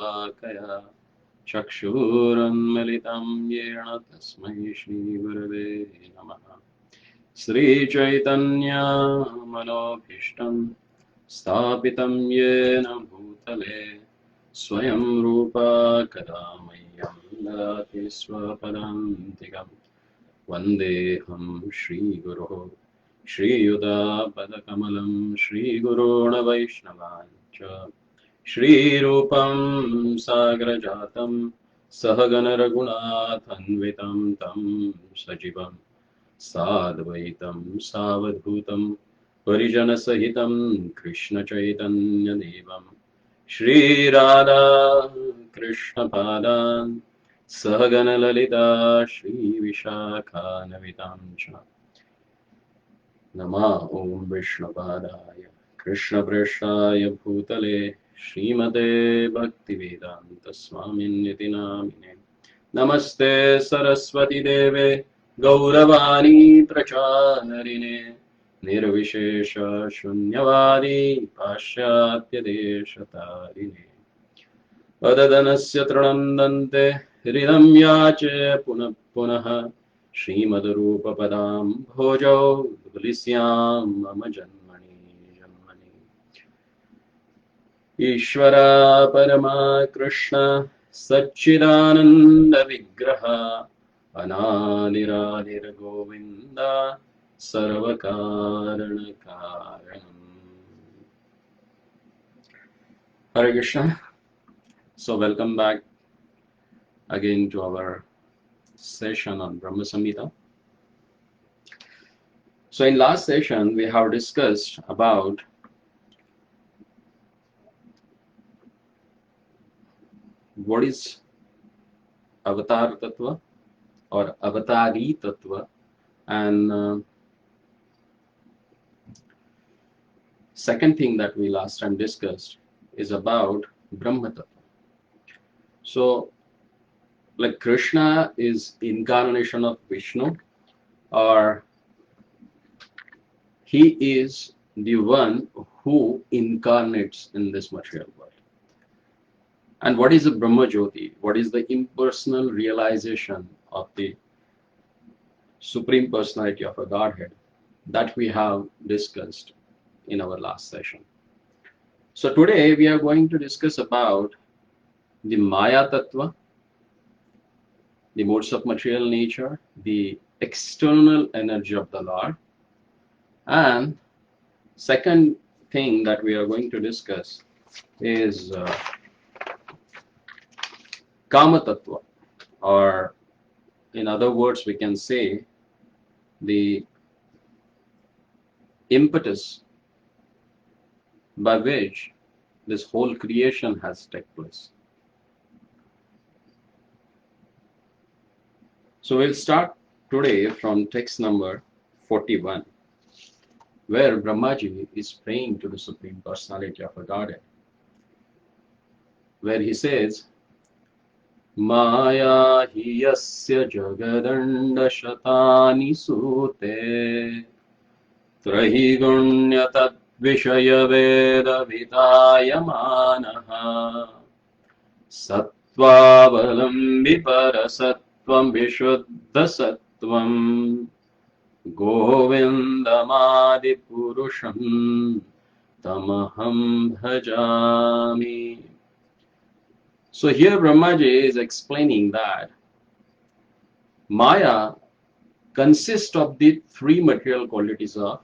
Shalakaya Chakshurunmilitam Yena Tasmai Shri Gurave Namaha Sri Chaitanya Manobhishtam Sthapitam Yena Bhutale Swayam Rupa Kadamayyam Dati Swapadantikam Vandeham Shri Guru Shri Yuda Padakamalam Shri Guruna Vaishnavancha Shri Rupam Sagrajatam Sahagana Raghunathanvitam Tam Sajivam Sadvaitam Savadhutam Parijana Sahitam Krishna Chaitanya Devam Shri Radha Krishna Padan Sahagana Lalita Shri Vishakha Cha Nama Om Vishnapadaya Krishna Prasthaya Bhutale Srimate Bhaktivedanta Swaminiti Namine Namaste Saraswati Deve Gauravani Pracharine Nirvishesha Shunyavadi Pashyatya Deshatarine Padadanasya Tranandante Hridam Yache Punah Punaha Srimad-rupa Padam Bhojo Dulisyam Mama Janmani Janmani Ishvara Parama Krishna Satchidananda Vigraha Anadiradir Govinda Sarvakarana Karanam. Hare Krishna. So welcome back again to our session on Brahma Samhita. So in last session we have discussed about what is Avatar Tattva or Avatari Tattva, and second thing that we last time discussed is about Brahma Tattva. So like Krishna is incarnation of Vishnu, or he is the one who incarnates in this material world. And what is the Brahma Jyoti? What is the impersonal realization of the Supreme Personality of a Godhead? That we have discussed in our last session. So today we are going to discuss about the MayaTattva, the modes of material nature, the external energy of the Lord, and second thing that we are going to discuss is Kama Tattva, or in other words we can say the impetus by which this whole creation has taken place. So we'll start today from text number 41, where Brahmaji is praying to the Supreme Personality of a Godhead, where he says, Maya hi yasya jagadanda shatani sute trahi gunya tad vishaya veda vidayamanaha sattva-avalambi parasatvam vishuddha sattvam govindamadi purusham tamaham bhajami. So here Brahmaji is explaining that Maya consists of the three material qualities of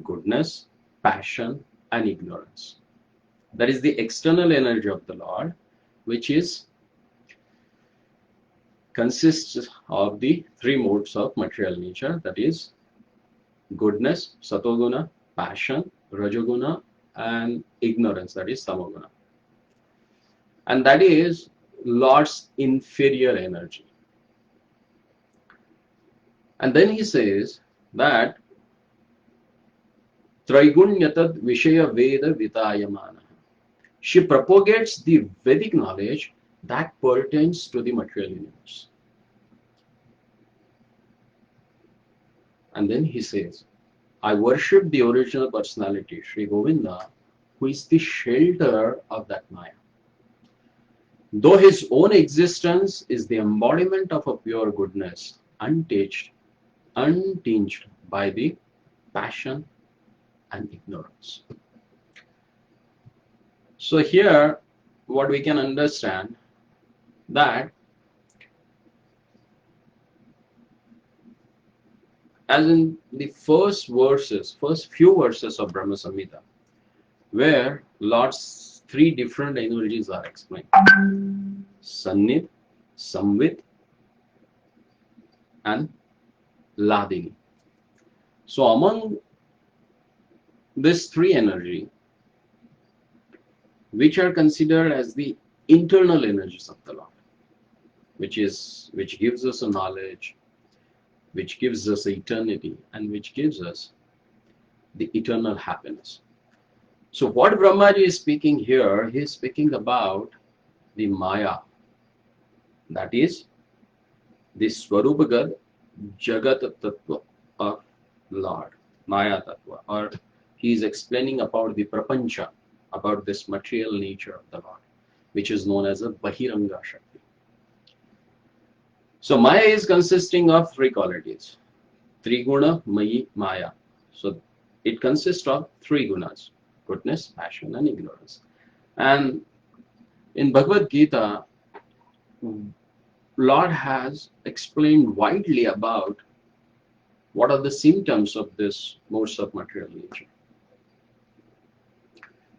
goodness, passion, and ignorance. That is the external energy of the Lord, which is consists of the three modes of material nature, that is goodness, satoguna, passion, rajoguna, and ignorance, that is tamoguna. And that is Lord's inferior energy. And then he says that Traigunyatad Vishaya Veda Vitayamana. She propagates the Vedic knowledge that pertains to the material universe. And then he says, I worship the original personality, Sri Govinda, who is the shelter of that Maya. though his own existence is the embodiment of a pure goodness, untinged by the passion and ignorance. So here, what we can understand that as in the first few verses of Brahma Samhita, where Lord's three different energies are explained: Sannid, Samvit, and Ladini. So among these three energy, which are considered as the internal energies of the Lord, which gives us a knowledge, which gives us eternity, and which gives us the eternal happiness. So what Brahmaji is speaking here, he is speaking about the Maya, that is the Swarupagat Jagadagat of Lord, MayaTattva, or he is explaining about the Prapancha, about this material nature of the Lord, which is known as a Bahiranga Shakti. So Maya is consisting of three qualities: Triguna, Mayi, Maya. So it consists of three gunas: goodness, passion, and ignorance. And in Bhagavad Gita, Lord has explained widely about what are the symptoms of this modes of material nature.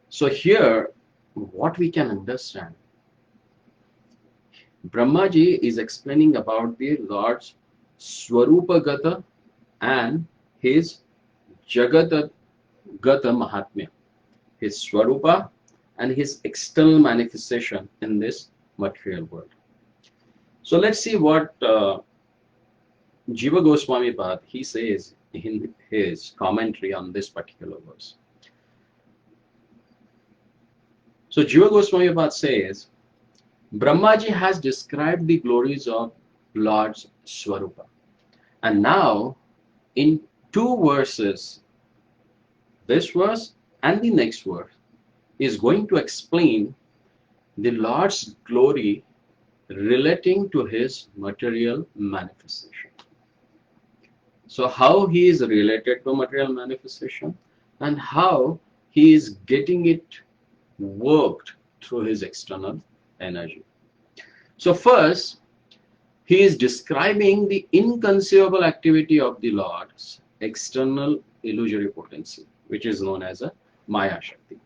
So here, what we can understand, Brahmaji is explaining about the Lord's Swarupagata and his Jagadagat Mahatmya, his Swarupa and his external manifestation in this material world. So let's see what Jiva Goswami Pad he says in his commentary on this particular verse. So Jiva Goswami Pad says, Brahmaji has described the glories of Lord's Swarupa. And now, in two verses, this verse and the next verse, is going to explain the Lord's glory relating to his material manifestation. So how he is related to material manifestation and how he is getting it worked through his external energy. So first, he is describing the inconceivable activity of the Lord's external illusory potency, which is known as a Maya Shakti.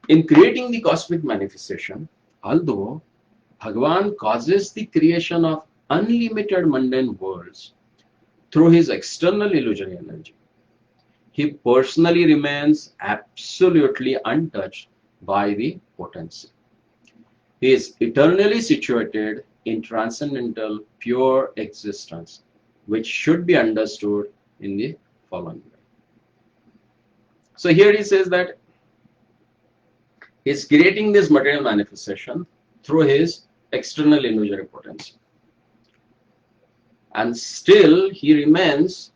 In creating the cosmic manifestation, although Bhagavan causes the creation of unlimited mundane worlds through his external illusory energy, he personally remains absolutely untouched by the potency. He is eternally situated in transcendental pure existence, which should be understood in the following way. So here he says that he is creating this material manifestation through his external illusory potency. And still he remains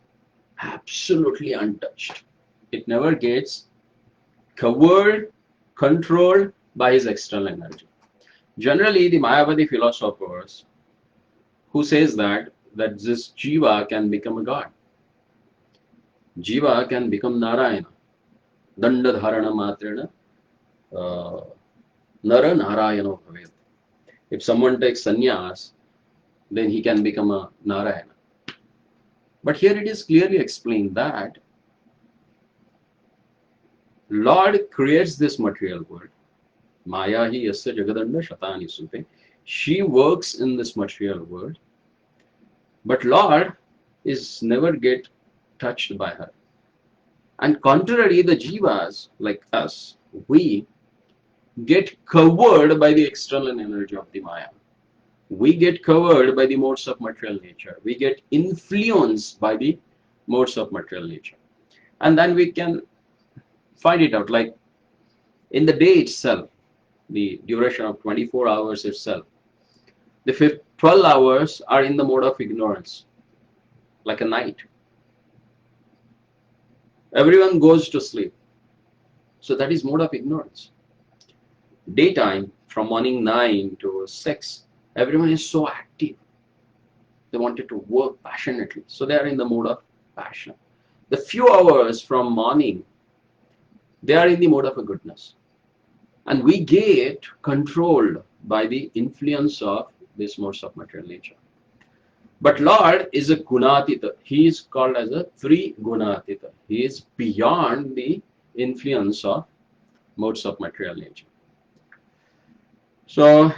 absolutely untouched. It never gets covered, controlled by his external energy. Generally, the Mayavadi philosophers who says that this Jiva can become a god. Jiva can become Narayana. Danda dharana matrena nara narayano bhavet. If someone takes sannyas, then he can become a Narayana. But here it is clearly explained that Lord creates this material world. Maya hi yasya jagadanda shatani sute. She works in this material world. But Lord is never get touched by her. And contrary, the jivas like us, we get covered by the external energy of the Maya. We get covered by the modes of material nature. We get influenced by the modes of material nature. And then we can find it out, like in the day itself, the duration of 24 hours itself, the 12 hours are in the mode of ignorance, like a night. Everyone goes to sleep. So that is mode of ignorance. Daytime, from morning 9 to 6, everyone is so active. They wanted to work passionately. So they are in the mode of passion. The few hours from morning, they are in the mode of a goodness. And we get controlled by the influence of these modes of material nature. But Lord is a Gunatita. He is called as a Three Gunatita. He is beyond the influence of modes of material nature. So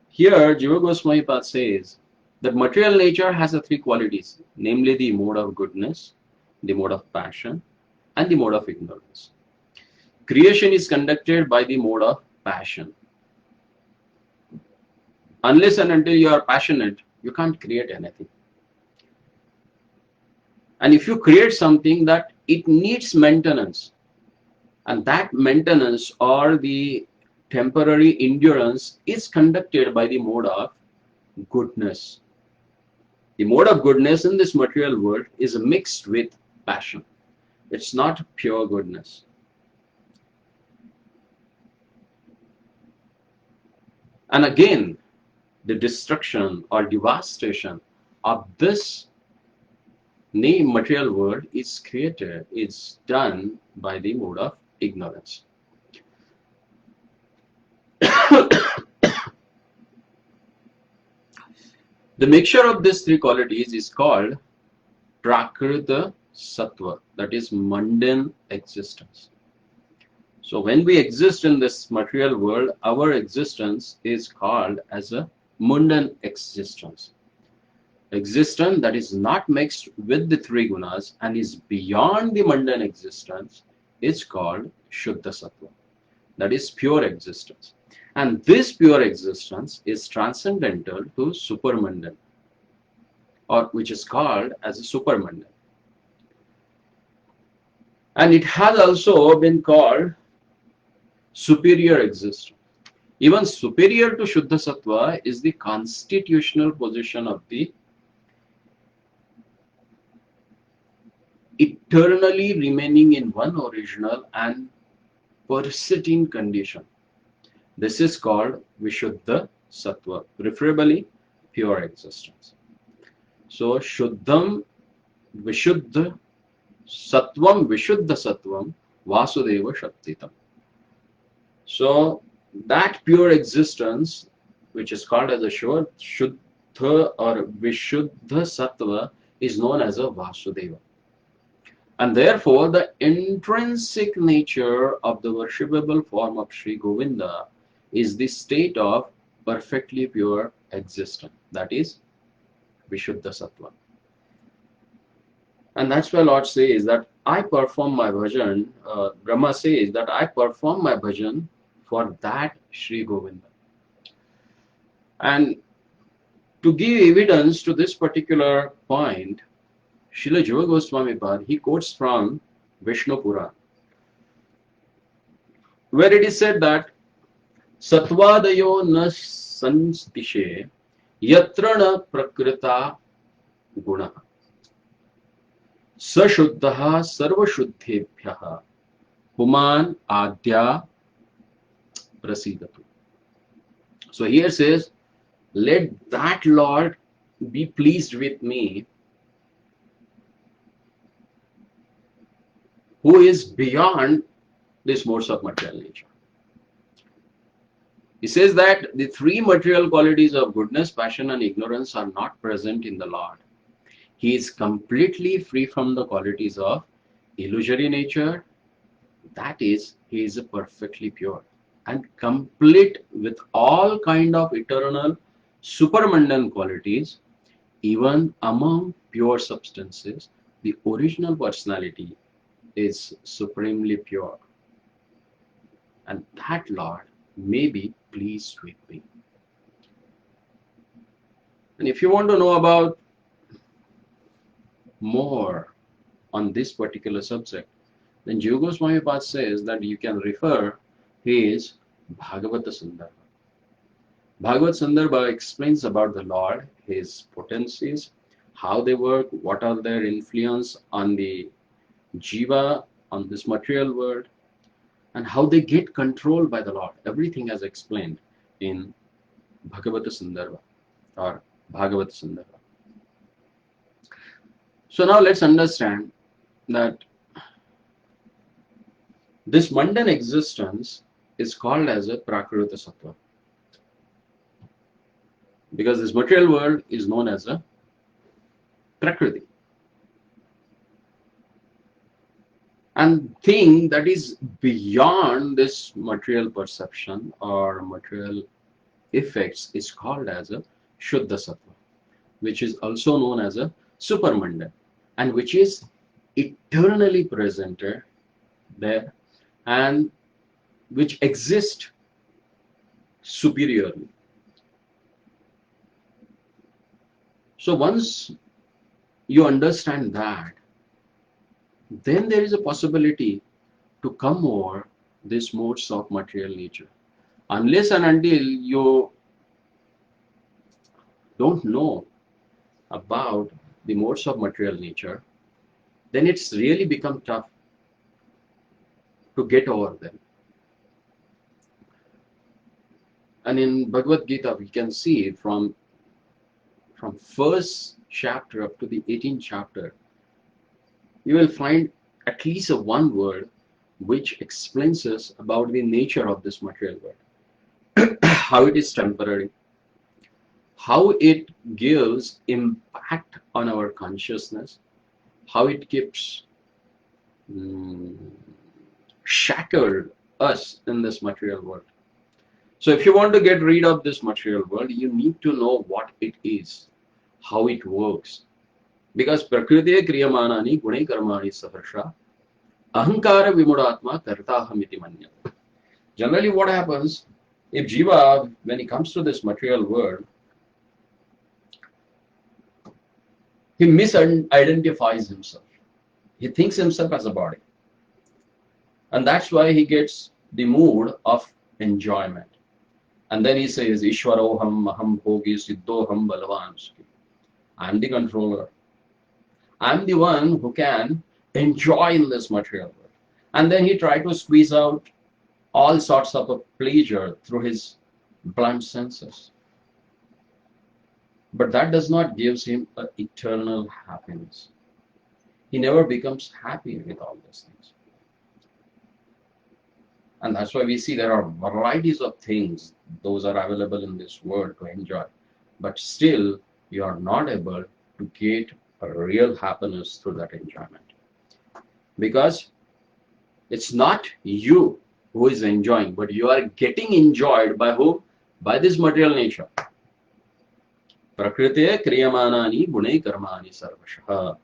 here Jiva Goswami Pad says that material nature has the three qualities, namely the mode of goodness, the mode of passion, and the mode of ignorance. Creation is conducted by the mode of passion. Unless and until you are passionate, you can't create anything. And if you create something, that it needs maintenance, and that maintenance or the temporary endurance is conducted by the mode of goodness. The mode of goodness in this material world is mixed with passion. It's not pure goodness. And again, the destruction or devastation of this material world is done by the mode of ignorance. The mixture of these three qualities is called Prakrita Sattva, that is mundane existence. So when we exist in this material world, our existence is called as a mundane existence. Existence that is not mixed with the three gunas and is beyond the mundane existence is called Shuddha Sattva, that is pure existence. And this pure existence is transcendental to supermundane, or which is called as a supermundane. And it has also been called superior existence. Even superior to Shuddha Sattva is the constitutional position of the eternally remaining in one original and persisting condition. This is called Vishuddha Sattva, preferably pure existence. So Shuddham Vishuddha Sattvam Vishuddha Sattvam Vasudeva Shaktitam. So that pure existence, which is called as a Shuddha or Vishuddha Sattva, is known as a Vasudeva. And therefore, the intrinsic nature of the worshipable form of Sri Govinda is the state of perfectly pure existence. That is Vishuddha Sattva. And that's why Lord says that I perform my bhajan, Brahma says that I perform my bhajan for that Sri Govinda. And to give evidence to this particular point, Srila Jiva Goswami Pad, he quotes from Vishnu Puran, where it is said that Satvadayo na sanstishe yatra na prakrita guna sashuddhaha sarvashuddhebhyaha puman adya prasidatu. So here says, let that Lord be pleased with me who is beyond this modes of material nature. He says that the three material qualities of goodness, passion, and ignorance are not present in the Lord. He is completely free from the qualities of illusory nature. That is, he is perfectly pure and complete with all kind of eternal supermundane qualities. Even among pure substances, the original personality is supremely pure, and that Lord may be pleased with me. And if you want to know about more on this particular subject, then Jiva Goswami Pad says that you can refer his Bhagavata Sandarbha. Bhagavad Sandarbha explains about the Lord, his potencies, how they work, what are their influence on the Jiva, on this material world, and how they get controlled by the Lord. Everything as explained in Bhagavata Sundara or Bhagavata Sundara. So now let's understand that this mundane existence is called as a Prakriti Sattva, because this material world is known as a Prakriti. And thing that is beyond this material perception or material effects is called as a Shuddha Sattva, which is also known as a supermundane, and which is eternally presented there and which exists superiorly. So once you understand that, then there is a possibility to come over these modes of material nature. Unless and until you don't know about the modes of material nature, then it's really become tough to get over them. And in Bhagavad Gita, we can see from first chapter up to the 18th chapter, you will find at least one word which explains us about the nature of this material world, how it is temporary, how it gives impact on our consciousness, how it keeps shackled us in this material world. So if you want to get rid of this material world, you need to know what it is, how it works. Because Prakriti Kriyamanani Gunai Karmani Saharsha Ahankara Vimudatma Kartahamiti Manya. Generally what happens, if Jiva, when he comes to this material world, he misidentifies himself. He thinks himself as a body. And that's why he gets the mood of enjoyment. And then he says, Ishwaroham Maham Bhogi Siddhoham Balavansky. I'm the controller. I'm the one who can enjoy in this material world. And then he tried to squeeze out all sorts of pleasure through his blunt senses. But that does not give him an eternal happiness. He never becomes happy with all these things. And that's why we see there are varieties of things, those are available in this world to enjoy. But still, you are not able to get a real happiness through that enjoyment. Because it's not you who is enjoying, but you are getting enjoyed by whom? By this material nature. Prakriti Kriyamanani Gunai Karmani Sarvashaha.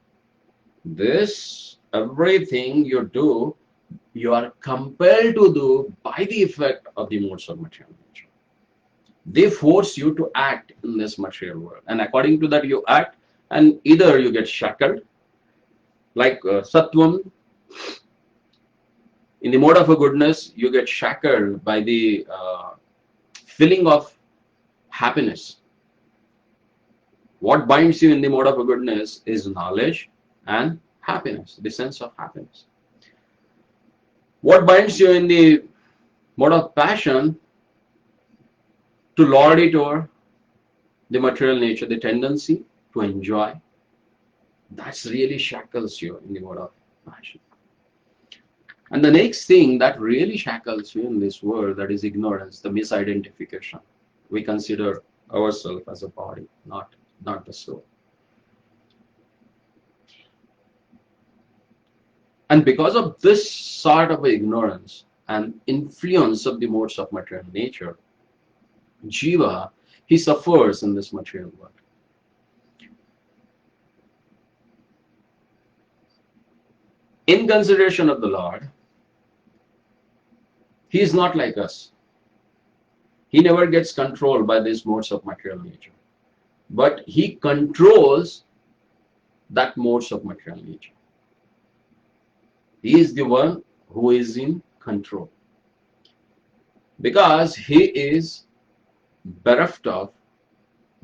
This, everything you do, you are compelled to do by the effect of the modes of material nature. They force you to act in this material world. And according to that, you act, and either you get shackled, like Sattvam, in the mode of a goodness, you get shackled by the feeling of happiness. What binds you in the mode of a goodness is knowledge and happiness, the sense of happiness. What binds you in the mode of passion to lord it over the material nature, the tendency to enjoy, that's really shackles you in the mode of passion. And the next thing that really shackles you in this world, that is ignorance, the misidentification. We consider ourselves as a body, not the soul. And because of this sort of ignorance and influence of the modes of material nature, Jiva, he suffers in this material world. In consideration of the Lord, he is not like us. He never gets controlled by these modes of material nature. But he controls that modes of material nature. He is the one who is in control. Because he is bereft of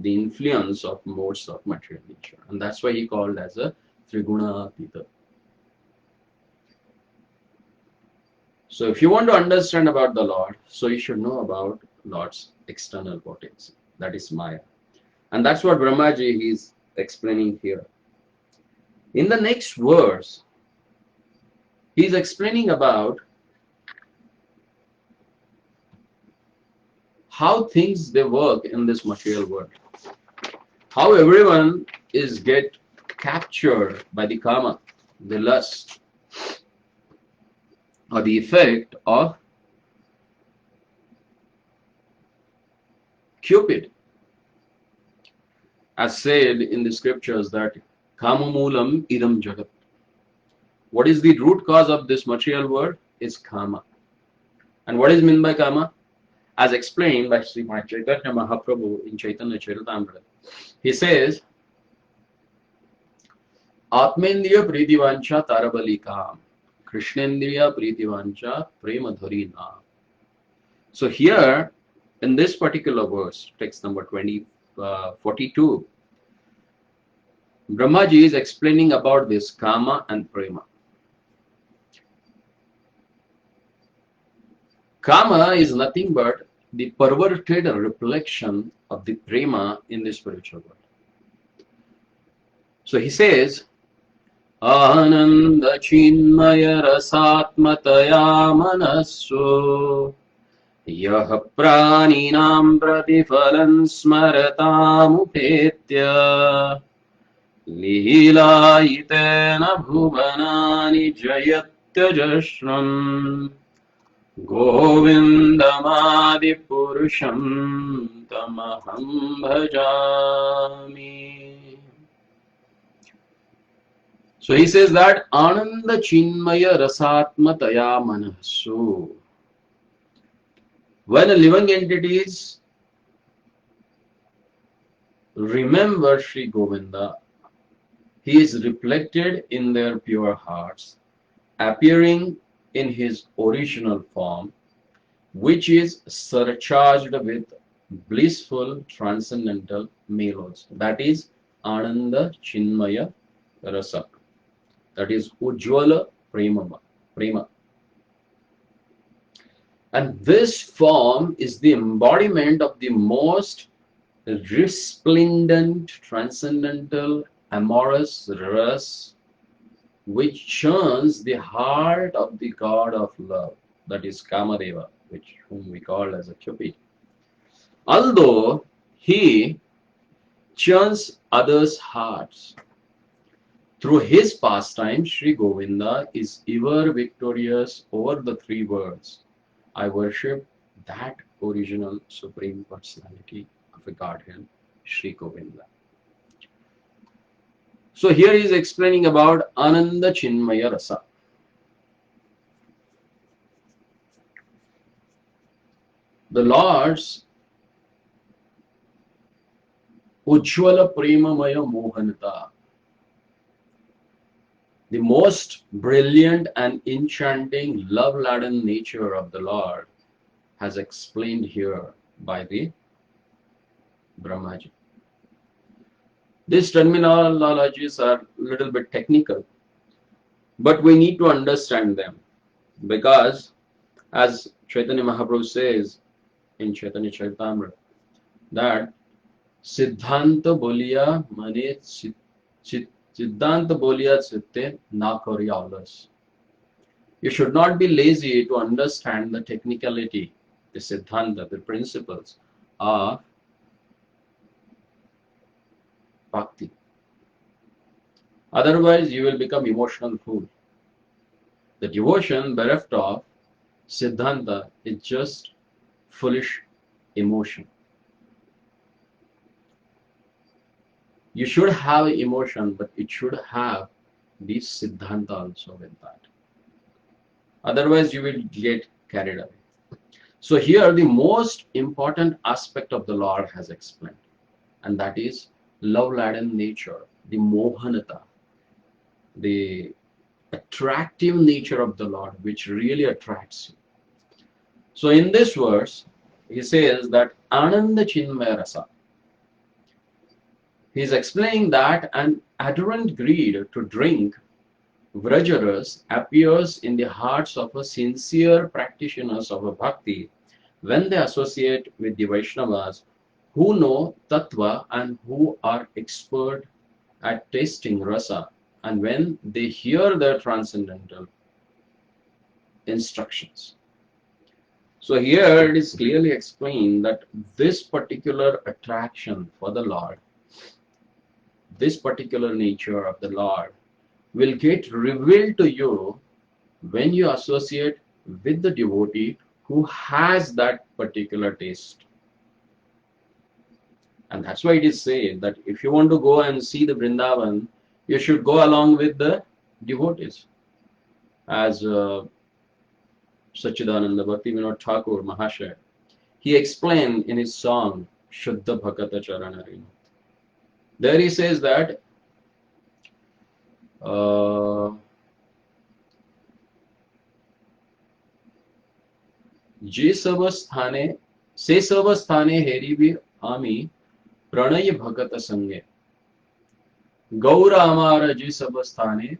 the influence of modes of material nature. And that's why he called as a Triguna-atita. So if you want to understand about the Lord, so you should know about Lord's external potency. That is Maya. And that's what Brahmaji is explaining here. In the next verse, he is explaining about how things they work in this material world. How everyone is get captured by the karma, the lust, or the effect of Cupid. As said in the scriptures that kama moolam idam jagat. What is the root cause of this material world? Is kama. And what is meant by kama? As explained by Sri Chaitanya Mahaprabhu in Chaitanya Charitamrita. He says, Atmendriya pritivancha tarabali kam, Krishnendriya pritivancha prema dhari naam. So here, in this particular verse, text number 42, Brahmaji is explaining about this kama and prema. Kama is nothing but the perverted reflection of the prema in the spiritual world. So he says, Ananda chinmaya rasatmataya manasso Yah praninam pratifalan smaratamupetya Leelayitena bhuvanani jayatyajashram Govindamadi purusham tamaham bhajami. So he says that Ananda chinmaya rasatmataya manasu. When a living entities remember Sri Govinda, he is reflected in their pure hearts, appearing in his original form, which is surcharged with blissful transcendental melodies. That is Ananda Chinmaya Rasa. That is Ujjwal Pramamaya. And this form is the embodiment of the most resplendent, transcendental, amorous ras, which churns the heart of the god of love, that is Kamadeva, whom we call as a Cupid. Although he churns others' hearts, through his pastime, Sri Govinda is ever victorious over the three worlds. I worship that original Supreme Personality of a Godhead, Sri Govinda. So here he is explaining about Ananda Chinmaya Rasa. The Lord's Ujjwal Pramamaya Mohanta, the most brilliant and enchanting love-laden nature of the Lord, has explained here by the Brahmaji. These terminologies are a little bit technical, but we need to understand them because, as Chaitanya Mahaprabhu says in Chaitanya Charitamrita, that Siddhanta Boliya Mane Siddhanta Boliya Chitte Na Koryalas. You should not be lazy to understand the technicality, the Siddhanta, the principles of Bhakti. Otherwise, you will become emotional fool. The devotion bereft of Siddhanta is just foolish emotion. You should have emotion, but it should have the Siddhanta also with that. Otherwise, you will get carried away. So here, the most important aspect of the Lord has explained, and that is love-laden nature, the mohanata, the attractive nature of the Lord, which really attracts you. So in this verse, he says that Ananda Chinmaya Rasa. He is explaining that an adherent greed to drink Vrajaras appears in the hearts of a sincere practitioners of a bhakti when they associate with the Vaishnavas who know Tattva and who are expert at tasting rasa, and when they hear their transcendental instructions. So here it is clearly explained that this particular attraction for the Lord, this particular nature of the Lord, will get revealed to you when you associate with the devotee who has that particular taste. And that's why it is said that if you want to go and see the Vrindavan, you should go along with the devotees. As Sachidananda Bhaktivinoda Thakur Mahashaya, he explained in his song Shuddha Bhakata Charanarina. There he says that जे सब स्थाने से सब स्थाने हेरी भी आमी प्रणय भगत संगे गौर अमार जे सब स्थाने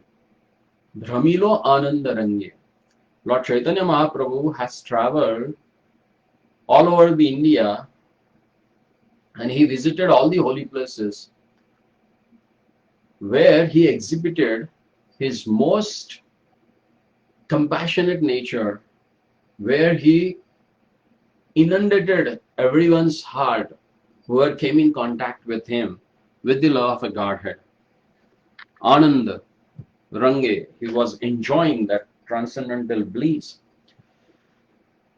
भ्रमिलो आनंद रंगे. Lord Chaitanya Mahaprabhu has traveled all over the India and he visited all the holy places where he exhibited his most compassionate nature, where he inundated everyone's heart who came in contact with him with the love of a Godhead. Ananda, Range, he was enjoying that transcendental bliss.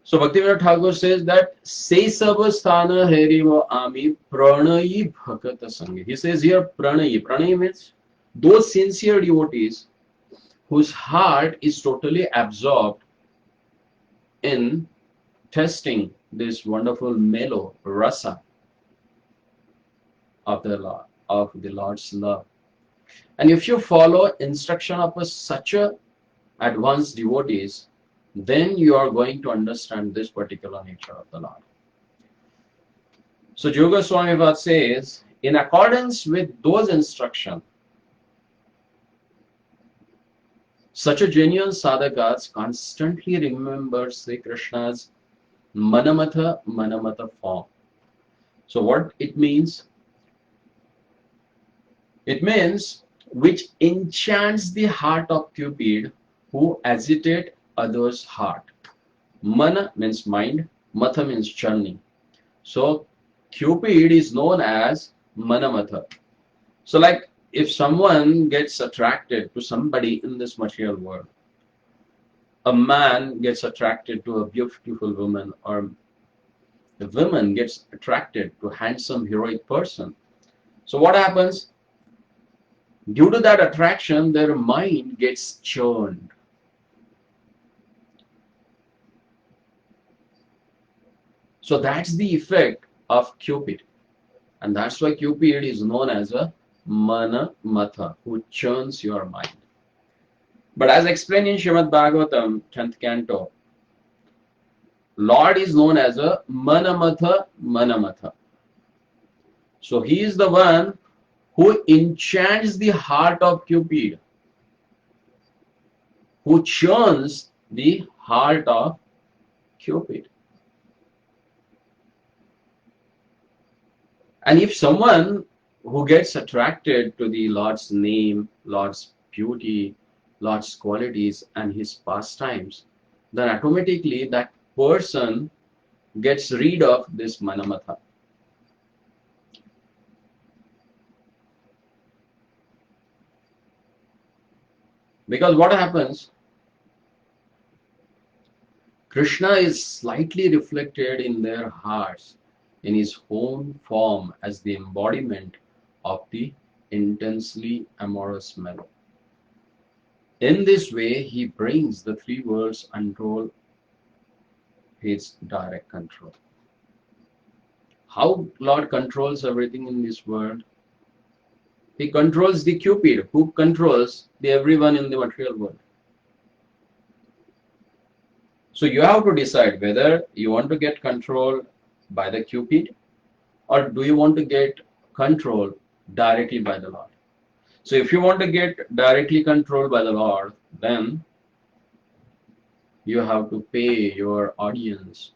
So Bhaktivinoda Thakur says that Se sab sthana heriva ami pranayi bhakata sange. He says here pranayi. Pranayi means those sincere devotees whose heart is totally absorbed in testing this wonderful mellow rasa of the Lord's love. And if you follow instruction of such a advanced devotees, then you are going to understand this particular nature of the Lord. So Yoga Swami Bhat says, in accordance with those instructions, such a genuine sadhakas constantly remembers Sri Krishna's Manamatha form. So what it means? It means which enchants the heart of Cupid who agitate others' heart. Mana means mind, Matha means churning. So Cupid is known as Manamatha. So like if someone gets attracted to somebody in this material world, a man gets attracted to a beautiful woman, or a woman gets attracted to a handsome heroic person. So what happens? Due to that attraction, their mind gets churned. So that's the effect of Cupid. And that's why Cupid is known as a Mana Matha, who churns your mind. But as explained in Srimad Bhagavatam, 10th canto, Lord is known as a Manamatha Manamatha. So he is the one who enchants the heart of Cupid, who churns the heart of Cupid. And if someone who gets attracted to the Lord's name, Lord's beauty, Lord's qualities and his pastimes, then automatically that person gets rid of this Manamatha. Because what happens? Krishna is slightly reflected in their hearts in his own form as the embodiment of the intensely amorous mellow. In this way, he brings the three worlds under his direct control. How Lord controls everything in this world? He controls the Cupid, who controls the everyone in the material world. So you have to decide whether you want to get controlled by the Cupid, or do you want to get controlled directly by the Lord. So if you want to get directly controlled by the Lord, then you have to pay your audience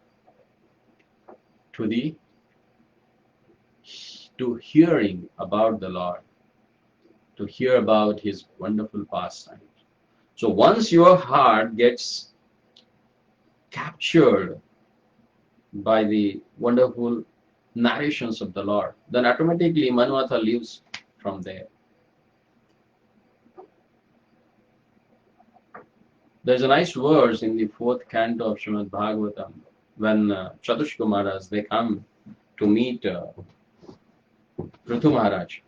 to the to hearing about the Lord, to hear about His wonderful pastimes. So once your heart gets captured by the wonderful narrations of the Lord, then automatically Manvata lives from there. There's a nice verse in the 4th canto of Srimad Bhagavatam when Chatushka Maharaj, they come to meet Prithu Maharaj,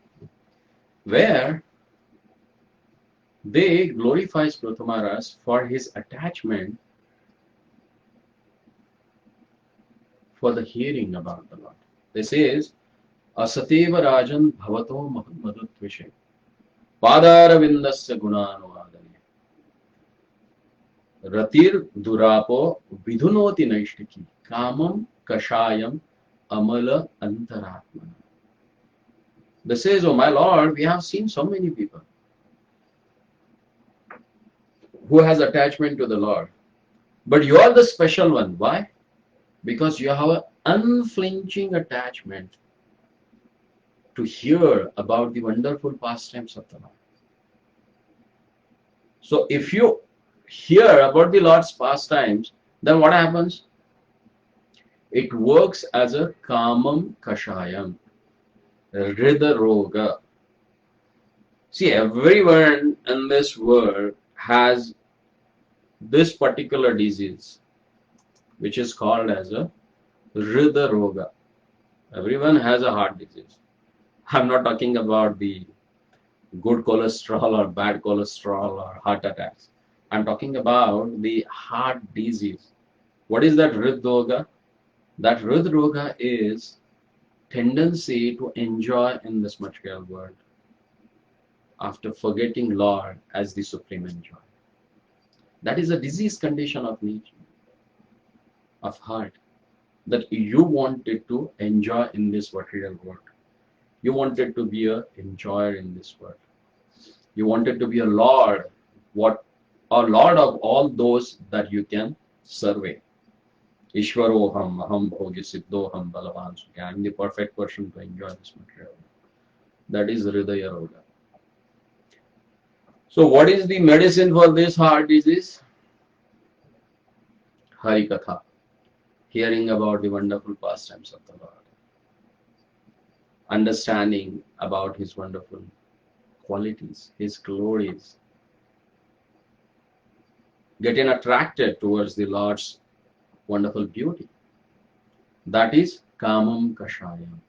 where they glorify Prithu Maharaj for his attachment for the hearing about the Lord. They says, Asateva Rajan Bhavato Madhutvishe Padara Vindasya Gunanuvadane Ratir Durapo Vidhunoti Naishtiki Kamam Kashayam Amala Antaratmana. They says, oh my Lord, we have seen so many people who has attachment to the Lord. But you are the special one. Why? Because you have an unflinching attachment to hear about the wonderful pastimes of the Lord. So if you hear about the Lord's pastimes, then what happens? It works as a kamam kashayam, hrida roga. See, everyone in this world has this particular disease, which is called as a hrida roga. Everyone has a heart disease. I'm not talking about the good cholesterol or bad cholesterol or heart attacks. I'm talking about the heart disease. What is that hridroga? That hridroga is tendency to enjoy in this material world after forgetting Lord as the supreme enjoyer. That is a disease condition of nature, of heart, that you wanted to enjoy in this material world. You wanted to be an enjoyer in this world. You wanted to be a Lord, a Lord of all those that you can survey. Ishwaroham, aham bhogi siddhoham balavan sukhi. I am the perfect person to enjoy this material. That is Hridaya Roga. So what is the medicine for this heart disease? Harikatha. Hearing about the wonderful pastimes of the Lord. Understanding about His wonderful qualities, His glories. Getting attracted towards the Lord's wonderful beauty. That is Kamam Kashayam.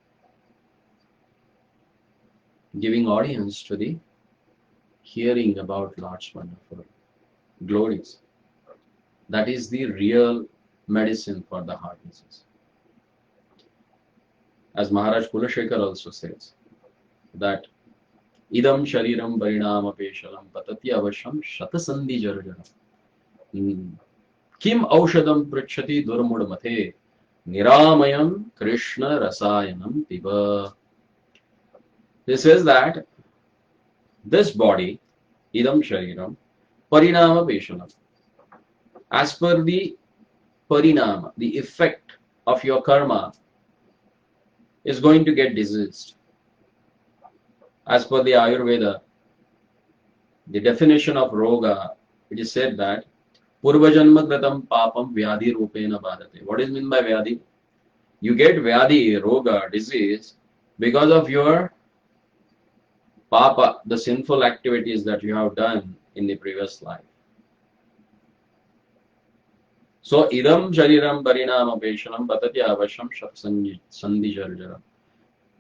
Giving audience to the hearing about Lord's wonderful glories. That is the real medicine for the heart disease. As Maharaj Kulashekar also says, that idam shariram parinama peshalam patati avasham shatasandhi jarjaram kim aushadam prachati durmudmathe niramayam krishna rasayanam piba. He says that this body, idam shariram parinama peshalam, as per the parinama, the effect of your karma, is going to get diseased. As per the Ayurveda, the definition of roga, it is said that purvajanma kratam papam vyadhi rupena badate. What is meant by vyadhi? You get vyadhi, roga, disease, because of your papa, the sinful activities that you have done in the previous life. So idam shariram parinama peshalam patati avasham sandhi jarjaram.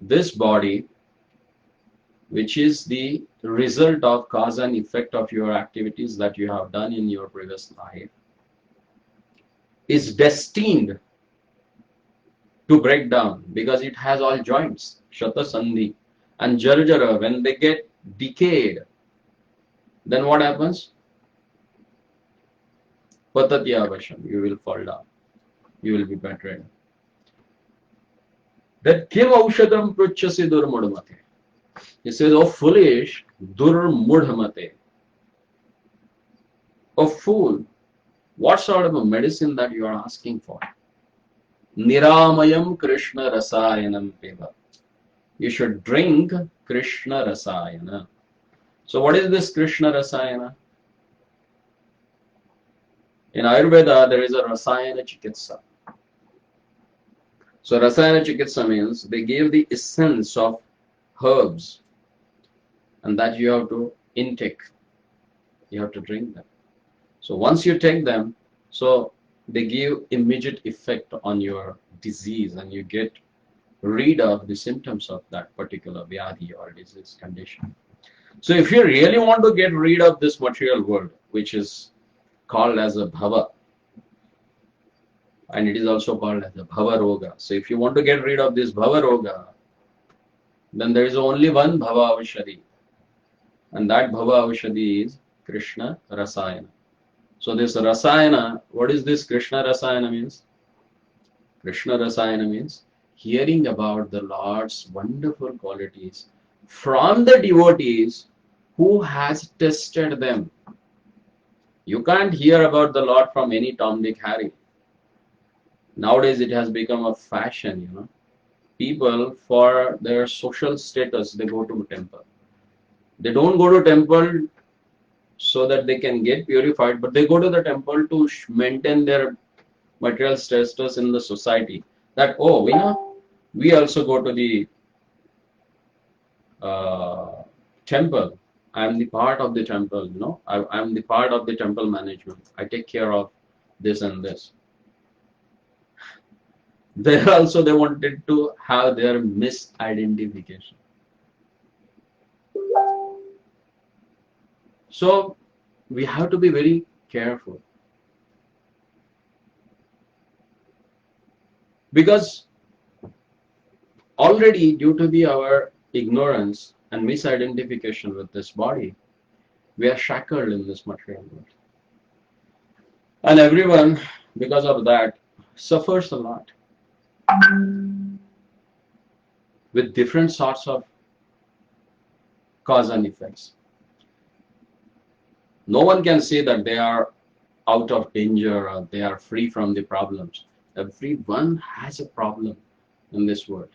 This body, which is the result of cause and effect of your activities that you have done in your previous life, is destined to break down because it has all joints, shata sandhi and jarjara. When they get decayed, then what happens? Patati avasham, you will fall down, you will be betrayed. That kim aushadam pruchasi durmudmate. He says, oh foolish, durmudhamate. Oh fool, what sort of a medicine that you are asking for? Niramayam Krishna Rasayanam Peva. You should drink Krishna Rasayana. So what is this Krishna Rasayana? In Ayurveda, there is a Rasayana Chikitsa. So Rasayana Chikitsa means they give the essence of herbs and that you have to intake. You have to drink them. So once you take them, so they give immediate effect on your disease and you get rid of the symptoms of that particular vyadhi or disease condition. So if you really want to get rid of this material world, which is called as a bhava, and it is also called as a bhava roga. So if you want to get rid of this bhava roga, then there is only one bhava avashadi, and that bhava avashadi is Krishna Rasayana. So this Rasayana, what is this Krishna Rasayana means? Krishna Rasayana means hearing about the Lord's wonderful qualities from the devotees who has tested them. You can't hear about the Lord from any Tom, Dick, Harry. Nowadays it has become a fashion, People for their social status, they go to temple. They don't go to temple so that they can get purified, but they go to the temple to maintain their material status in the society. That, oh, we also go to the temple. I am the part of the temple, I am the part of the temple management. I take care of this and this. There also they wanted to have their misidentification. So we have to be very careful. Because already due to our ignorance and misidentification with this body, we are shackled in this material world. And everyone, because of that, suffers a lot with different sorts of cause and effects. No one can say that they are out of danger or they are free from the problems. Everyone has a problem in this world.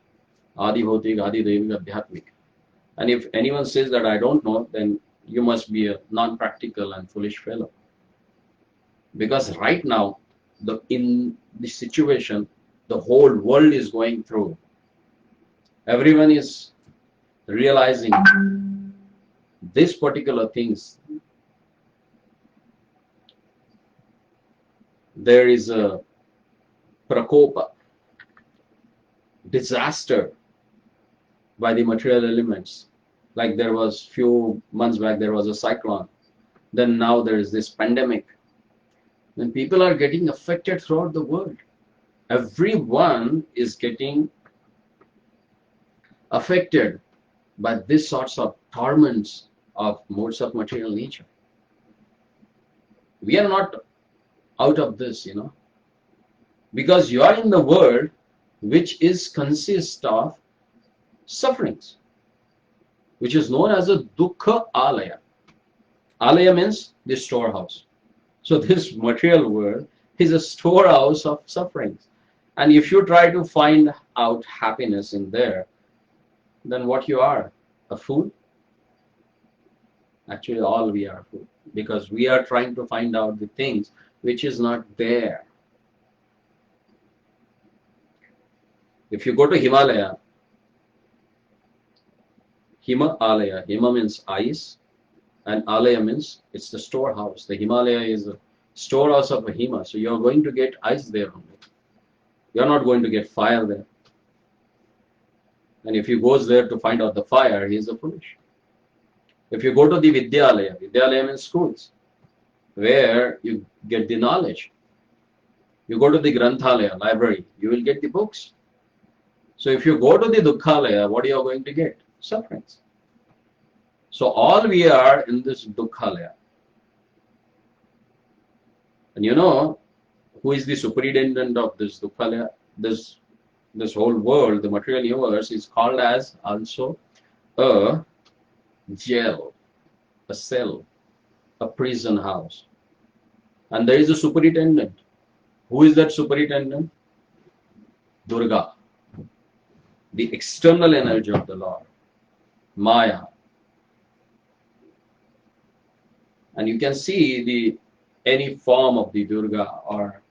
Adi Bhautik, Adi Devik, Adhyatmik. And if anyone says that I don't know, then you must be a non-practical and foolish fellow. Because right now, in the situation the whole world is going through, everyone is realizing these particular things. There is a prakopa, disaster by the material elements. Like there was few months back, there was a cyclone. Then now there is this pandemic. Then people are getting affected throughout the world. Everyone is getting affected by these sorts of torments of modes of material nature. We are not out of this, because you are in the world which consists of sufferings, which is known as a dukkha alaya. Alaya means the storehouse. So this material world is a storehouse of sufferings. And if you try to find out happiness in there, then what you are? A fool? Actually, all we are fool. Because we are trying to find out the things which is not there. If you go to Himalaya, Hima Alaya, Hima means ice, and Alaya means it's the storehouse. The Himalaya is a storehouse of a Hima, so you're going to get ice there only. You're not going to get fire there. And if he goes there to find out the fire, he is a foolish. If you go to the Vidyalaya, Vidyalaya means schools, where you get the knowledge. You go to the Granthalaya, library, you will get the books. So if you go to the Dukkhalaya, what are you going to get? Sufferings. So all we are in this Dukkhalaya. And who is the superintendent of this Dukkhalaya? This whole world, the material universe, is called as also a jail, a cell, a prison house. And there is a superintendent. Who is that superintendent? Durga, the external energy of the Lord, Maya. And you can see any form of the Durga, or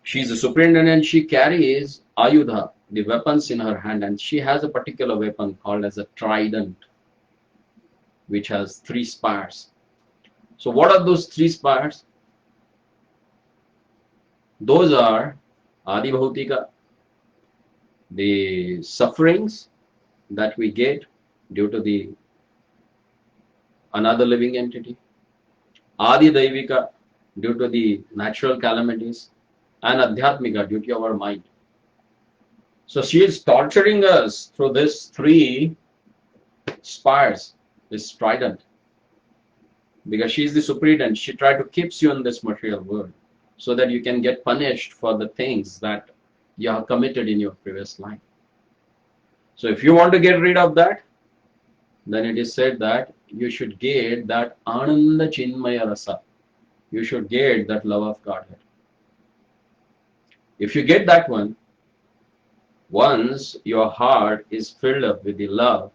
she's a superintendent. She carries Ayudha, the weapons in her hand, and she has a particular weapon called as a trident, which has 3 spires. So what are those 3 spires? Those are Adi Bhautika, the sufferings that we get due to the another living entity, Adi Daivika, due to the natural calamities, and Adhyatmika, due to our mind. So she is torturing us through these 3 spires, this trident, because she is the superintendent. She tried to keep you in this material world so that you can get punished for the things that you have committed in your previous life. So if you want to get rid of that, then it is said that you should get that Ananda Chinmaya Rasa. You should get that love of Godhead. If you get that one, once your heart is filled up with the love,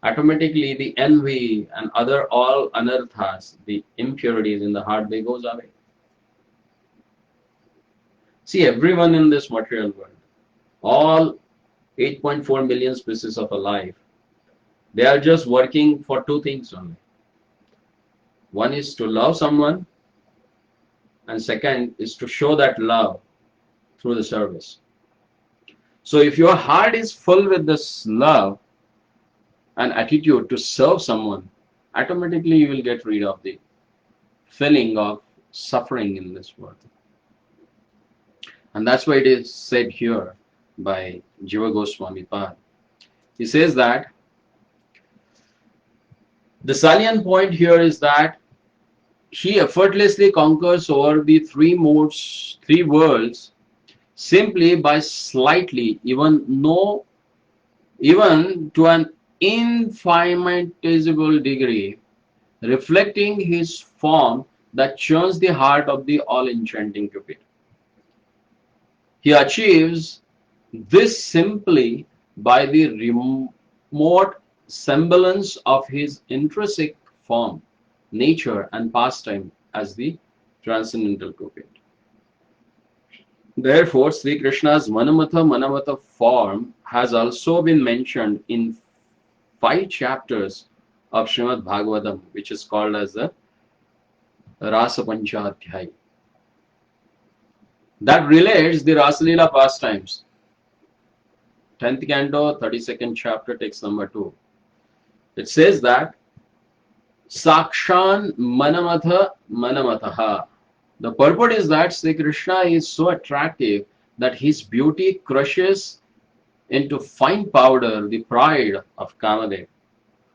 automatically the envy and other all anarthas, the impurities in the heart, they goes away. See, everyone in this material world, all 8.4 million species of alive, they are just working for 2 things only. One is to love someone, and second is to show that love through the service. So if your heart is full with this love and attitude to serve someone, automatically you will get rid of the feeling of suffering in this world. And that's why it is said here by Jiva Goswami Pad. He says that the salient point here is that he effortlessly conquers over the 3 modes, 3 worlds, simply by slightly, even to an infinitesimal degree, reflecting his form that churns the heart of the all-enchanting Cupid. He achieves this simply by the remote semblance of his intrinsic form, nature, and pastime as the transcendental Cupid. Therefore, Sri Krishna's Manamata form has also been mentioned in 5 chapters of Srimad Bhagavatam, which is called as the Rasa Panchadhyay. That relates the Rasalila pastimes. 10th canto, 32nd chapter, text number 2. It says that Sakshan Manamataha. The purport is that Sri Krishna is so attractive that his beauty crushes into fine powder the pride of Kamadev,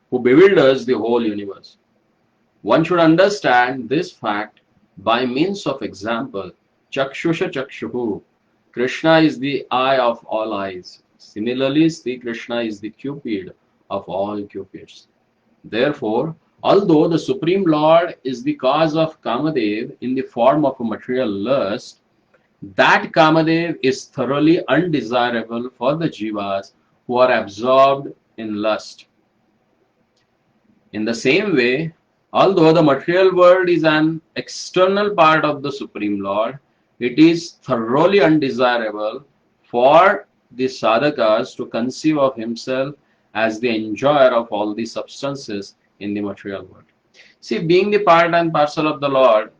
who bewilders the whole universe. One should understand this fact by means of example. Chakshusha Chakshuhu. Krishna is the eye of all eyes. Similarly, Sri Krishna is the Cupid of all Cupids. Therefore, although the Supreme Lord is the cause of Kamadev in the form of a material lust, that Kamadev is thoroughly undesirable for the jivas who are absorbed in lust. In the same way, although the material world is an external part of the Supreme Lord, it is thoroughly undesirable for the sadhakas to conceive of himself as the enjoyer of all the substances in the material world. See, being the part and parcel of the Lord,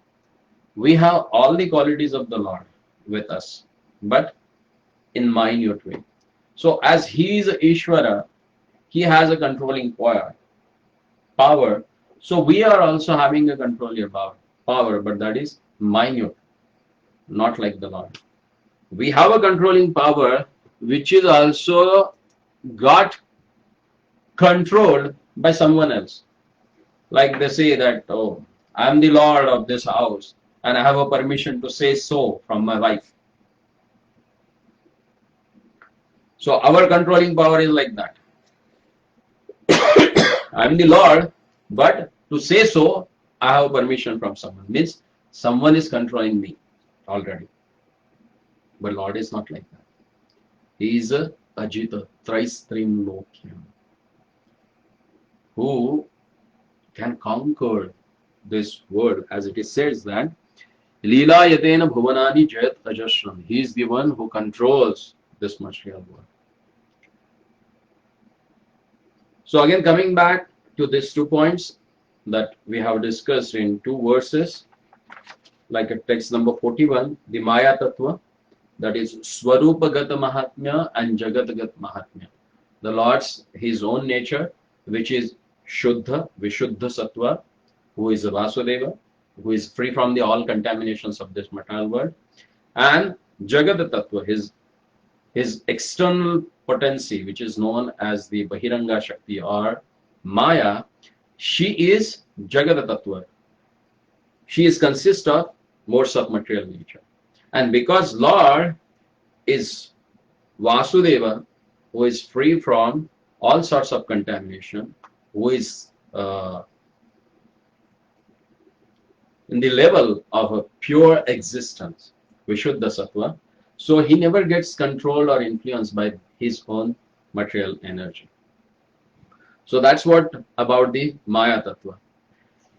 we have all the qualities of the Lord with us, but in minute way. So as he is Ishvara, he has a controlling power. So we are also having a controlling power, but that is minute, not like the Lord. We have a controlling power which is also got controlled by someone else. Like they say that, oh, I am the Lord of this house and I have a permission to say so from my wife. So our controlling power is like that. I am the Lord, but to say so, I have permission from someone. Means someone is controlling me already. But Lord is not like that. He is a Ajita, Traistrim Lokyam, who can conquer this world, as it is says that Leela Yatena Bhuvanani Jayat Ajashram. He is the one who controls this material world. So again, coming back to these 2 points that we have discussed in 2 verses, like at text number 41, the MayaTattva, that is Swarupagat Mahatmya and Jagadagat Mahatmya. The Lord's His own nature, which is Shuddha, Vishuddha Sattva, who is Vasudeva, who is free from the all contaminations of this material world, and Jagad Tattva, his external potency, which is known as the Bahiranga Shakti or Maya. She is Jagad Tattva. She is consist of modes of material nature. And because Lord is Vasudeva, who is free from all sorts of contamination, who is in the level of a pure existence, Vishuddha Sattva, so he never gets controlled or influenced by his own material energy. So that's what about the Maya Tattva.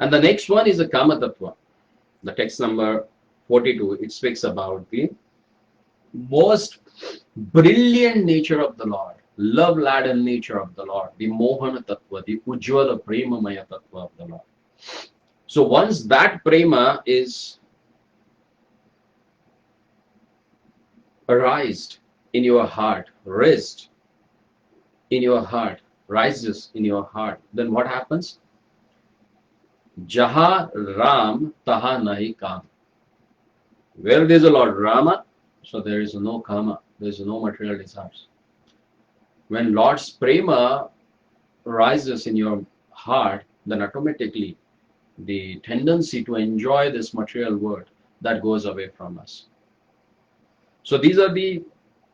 And the next one is the Kama Tattva. The text number 42, it speaks about the most brilliant nature of the Lord, love laden nature of the Lord, the Mohana Tattva, the Ujjwal Pramamaya Tattva of the Lord. So once that prema is arised in your heart, raised in your heart, rises in your heart, then what happens? Jaha Ram Taha Nahi Kam. Where there is a Lord Rama, so there is no Kama, there is no material desires. When Lord's prema rises in your heart, then automatically the tendency to enjoy this material world, that goes away from us. So these are the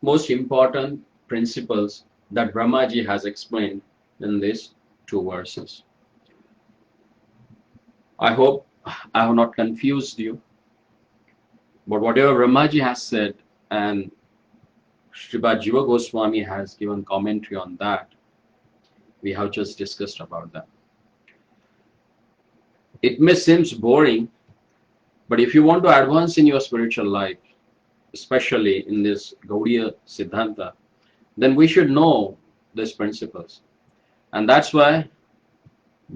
most important principles that Brahmaji has explained in these 2 verses. I hope I have not confused you, but whatever Brahmaji has said and Sripad Jiva Goswami has given commentary on that, we have just discussed about that. It may seem boring, but if you want to advance in your spiritual life, especially in this Gaudiya Siddhanta, then we should know these principles. And that's why,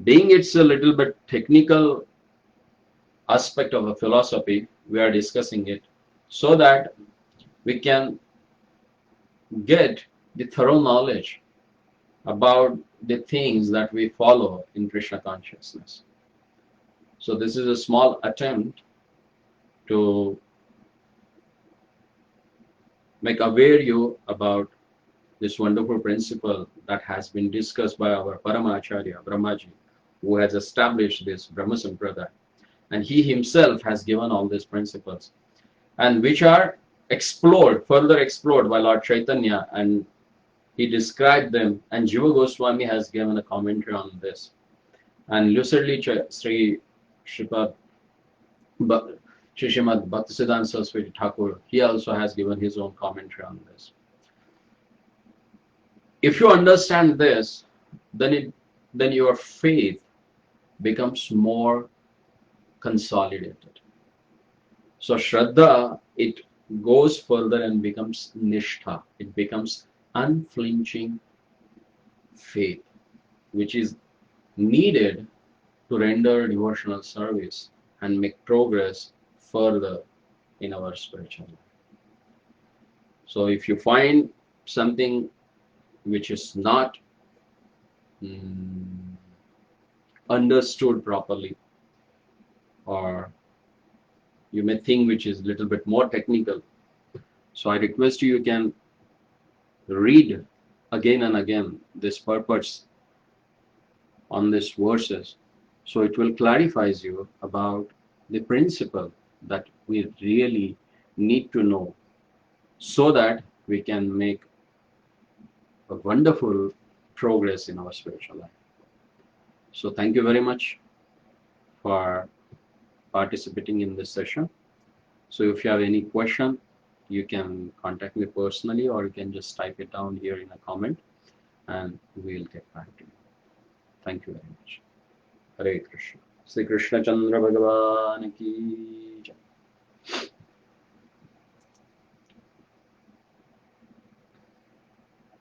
being it's a little bit technical aspect of a philosophy, we are discussing it so that we can get the thorough knowledge about the things that we follow in Krishna consciousness. So this is a small attempt to make aware you about this wonderful principle that has been discussed by our Paramacharya, Brahmaji, who has established this Brahma Sampradaya. And he himself has given all these principles, and which are explored, further explored by Lord Chaitanya, and he described them, and Jiva Goswami has given a commentary on this. And lucidly Sri Srimad Bhaktisiddhanta Saraswati Thakur, he also has given his own commentary on this. If you understand this, then your faith becomes more consolidated. So Shraddha, it goes further and becomes Nishtha. It becomes unflinching faith, which is needed to render devotional service and make progress further in our spiritual life. So if you find something which is not understood properly, or you may think which is a little bit more technical, so I request you can read again and again this purpose on these verses, so it will clarify you about the principle that we really need to know, so that we can make a wonderful progress in our spiritual life. So thank you very much for participating in this session. So if you have any question, you can contact me personally, or you can just type it down here in a comment and we'll get back to you. Thank you very much. Hare Krishna. Sri Krishna Chandra Bhagavan ki Jai.